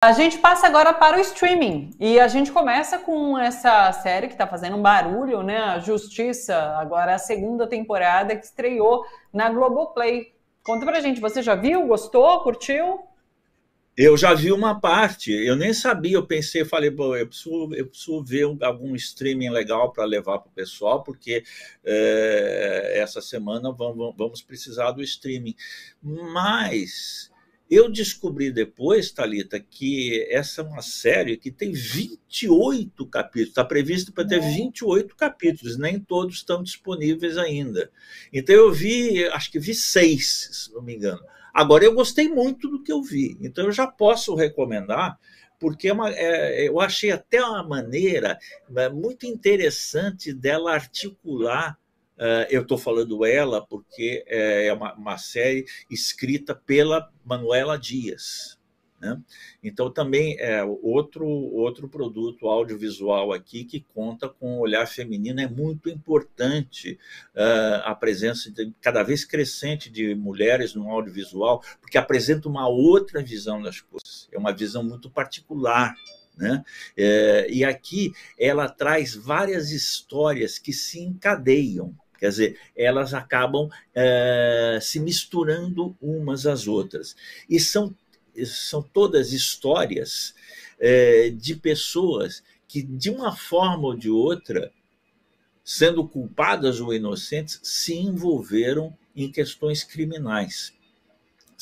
A gente passa agora para o streaming e a gente começa com essa série que está fazendo um barulho, né? A Justiça, agora a segunda temporada que estreou na Globoplay. Conta pra gente, você já viu? Gostou? Curtiu? Eu já vi uma parte, eu nem sabia, eu pensei, falei, pô, eu preciso ver algum streaming legal para levar para o pessoal, porque essa semana vamos precisar do streaming. Mas eu descobri depois, Thalita, que essa é uma série que tem 28 capítulos, está previsto para ter 28 capítulos, nem todos estão disponíveis ainda. Então eu vi, acho que vi 6, se não me engano. Agora, eu gostei muito do que eu vi, então eu já posso recomendar, porque eu achei até uma maneira muito interessante dela articular. Eu estou falando ela porque é uma série escrita pela Manuela Dias, né? Então, também é outro produto audiovisual aqui que conta com o olhar feminino. É muito importante a presença cada vez crescente de mulheres no audiovisual, porque apresenta uma outra visão das coisas, é uma visão muito particular, né? E aqui ela traz várias histórias que se encadeiam. Quer dizer, elas acabam se misturando umas às outras. E são todas histórias de pessoas que, de uma forma ou de outra, sendo culpadas ou inocentes, se envolveram em questões criminais.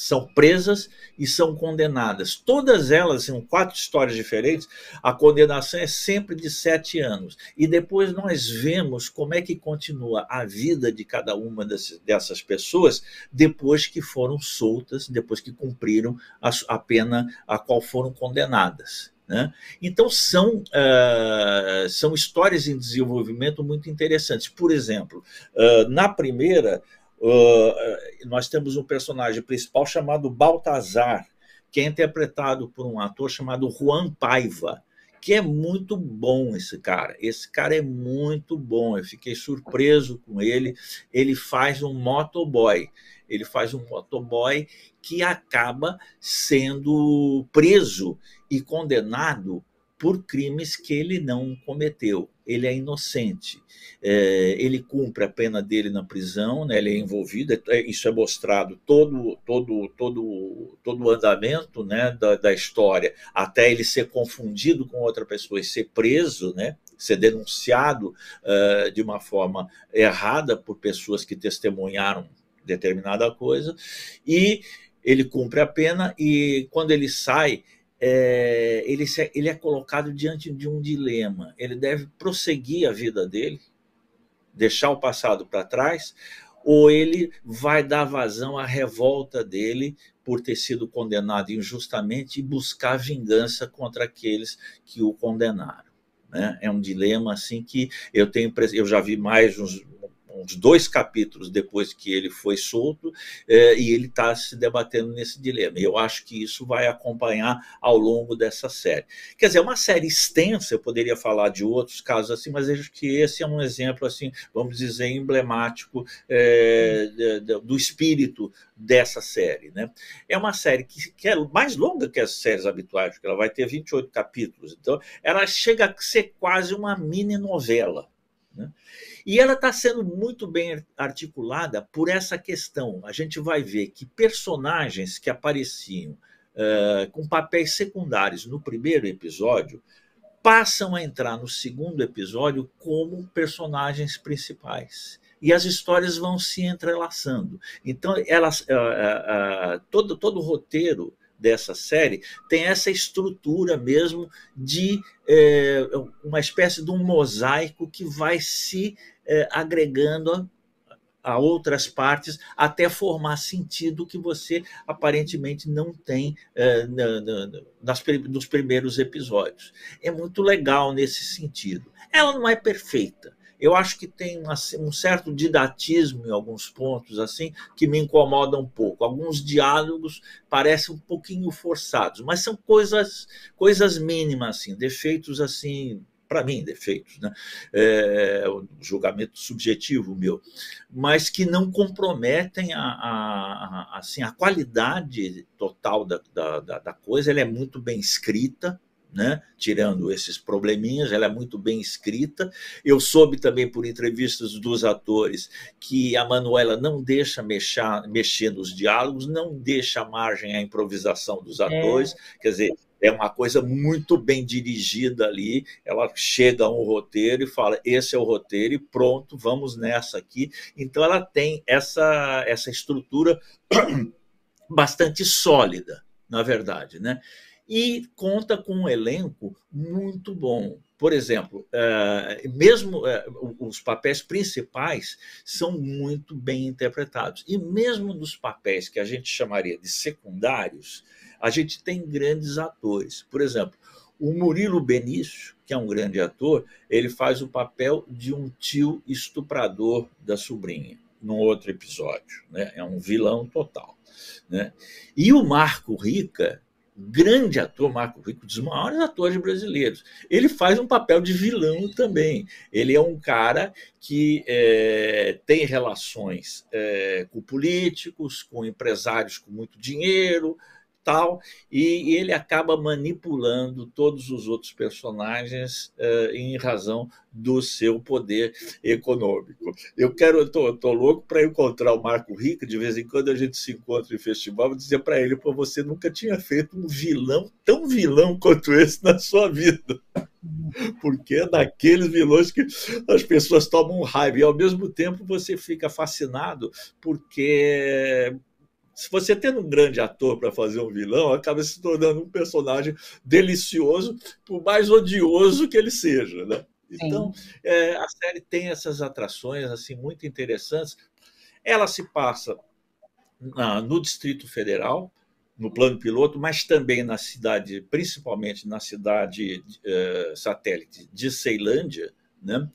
São presas e são condenadas. Todas elas, são 4 histórias diferentes, a condenação é sempre de 7 anos. E depois nós vemos como é que continua a vida de cada uma dessas pessoas depois que foram soltas, depois que cumpriram a pena a qual foram condenadas, né? Então são histórias em desenvolvimento muito interessantes. Por exemplo, na primeira, nós temos um personagem principal chamado Baltazar, que é interpretado por um ator chamado Juan Paiva, que é muito bom esse cara. Esse cara é muito bom, eu fiquei surpreso com ele. Ele faz um motoboy. Ele faz um motoboy que acaba sendo preso e condenado por crimes que ele não cometeu. Ele é inocente. Ele cumpre a pena dele na prisão, né? Ele é envolvido, isso é mostrado todo o andamento, né, da história, até ele ser confundido com outra pessoa e ser preso, né? Ser denunciado de uma forma errada por pessoas que testemunharam determinada coisa, e ele cumpre a pena, e quando ele sai, ele é colocado diante de um dilema. Ele deve prosseguir a vida dele, deixar o passado para trás, ou ele vai dar vazão à revolta dele por ter sido condenado injustamente e buscar vingança contra aqueles que o condenaram, né? É um dilema assim que eu já vi mais uns 2 capítulos depois que ele foi solto, e ele está se debatendo nesse dilema. Eu acho que isso vai acompanhar ao longo dessa série. Quer dizer, é uma série extensa, eu poderia falar de outros casos assim, mas acho que esse é um exemplo, assim, vamos dizer, emblemático do espírito dessa série, né? É uma série que é mais longa que as séries habituais, porque ela vai ter 28 capítulos, então ela chega a ser quase uma mini novela, né? E ela está sendo muito bem articulada por essa questão. A gente vai ver que personagens que apareciam com papéis secundários no primeiro episódio passam a entrar no segundo episódio como personagens principais. E as histórias vão se entrelaçando. Então, todo o roteiro dessa série tem essa estrutura mesmo de uma espécie de um mosaico que vai se agregando a outras partes até formar sentido que você aparentemente não tem nos primeiros episódios. É muito legal nesse sentido. Ela não é perfeita. Eu acho que tem um certo didatismo em alguns pontos assim que me incomoda um pouco. Alguns diálogos parecem um pouquinho forçados, mas são coisas mínimas, assim, defeitos assim para mim, defeitos, né? Um julgamento subjetivo meu, mas que não comprometem assim, a qualidade total da coisa. Ela é muito bem escrita, né? Tirando esses probleminhas, ela é muito bem escrita. Eu soube também por entrevistas dos atores que a Manuela não deixa mexer nos diálogos, não deixa margem à improvisação dos atores, quer dizer, é uma coisa muito bem dirigida ali. Ela chega a um roteiro e fala: esse é o roteiro e pronto, vamos nessa aqui. Então ela tem essa estrutura bastante sólida, na verdade, né? E conta com um elenco muito bom. Por exemplo, mesmo os papéis principais são muito bem interpretados. E mesmo nos papéis que a gente chamaria de secundários, a gente tem grandes atores. Por exemplo, o Murilo Benício, que é um grande ator, ele faz o papel de um tio estuprador da sobrinha, num outro episódio, né? É um vilão total, né? E o Marco Rica, grande ator, Marco Rico, dos maiores atores brasileiros, ele faz um papel de vilão também. Ele é um cara que tem relações com políticos, com empresários com muito dinheiro, tal, e ele acaba manipulando todos os outros personagens em razão do seu poder econômico. Tô louco para encontrar o Marco Rica. De vez em quando a gente se encontra em festival, vou dizer para ele: pô, você nunca tinha feito um vilão tão vilão quanto esse na sua vida. Porque é daqueles vilões que as pessoas tomam raiva, e ao mesmo tempo você fica fascinado, porque se você tendo um grande ator para fazer um vilão, acaba se tornando um personagem delicioso, por mais odioso que ele seja, né? Então, a série tem essas atrações assim muito interessantes. Ela se passa no Distrito Federal, no plano piloto, mas também na cidade, principalmente na cidade satélite de Ceilândia, né?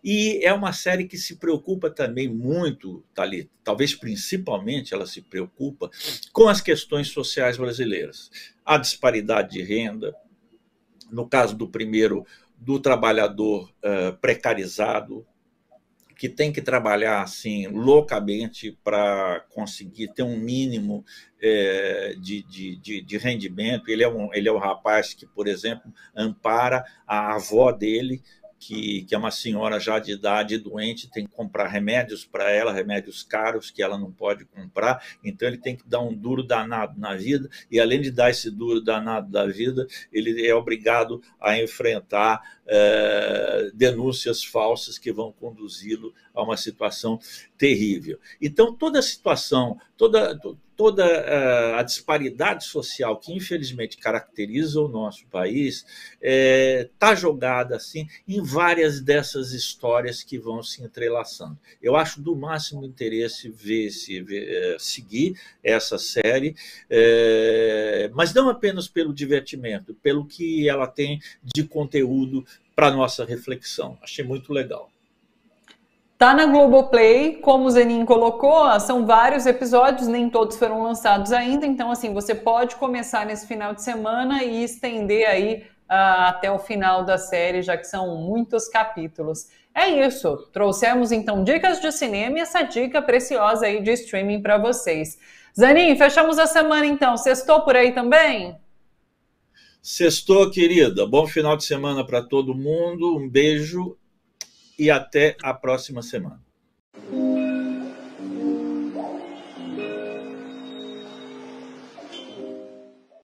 E é uma série que se preocupa também muito, Thalita, talvez principalmente ela se preocupa com as questões sociais brasileiras. A disparidade de renda, no caso do primeiro, do trabalhador precarizado, que tem que trabalhar assim loucamente para conseguir ter um mínimo de rendimento. Ele é um rapaz que, por exemplo, ampara a avó dele, que é uma senhora já de idade doente, tem que comprar remédios para ela, remédios caros que ela não pode comprar, então ele tem que dar um duro danado na vida, e além de dar esse duro danado da vida, ele é obrigado a enfrentar denúncias falsas que vão conduzi-lo a uma situação terrível. Então, toda a situação, toda a disparidade social que infelizmente caracteriza o nosso país está jogada assim em várias dessas histórias que vão se entrelaçando. Eu acho do máximo interesse seguir essa série, mas não apenas pelo divertimento, pelo que ela tem de conteúdo para nossa reflexão. Achei muito legal. Tá na Globoplay, como o Zenin colocou, são vários episódios, nem todos foram lançados ainda, então assim, você pode começar nesse final de semana e estender aí até o final da série, já que são muitos capítulos. É isso, trouxemos então dicas de cinema e essa dica preciosa aí de streaming para vocês. Zenin, fechamos a semana então, sextou por aí também? Sextou, querida, bom final de semana para todo mundo, um beijo e até a próxima semana.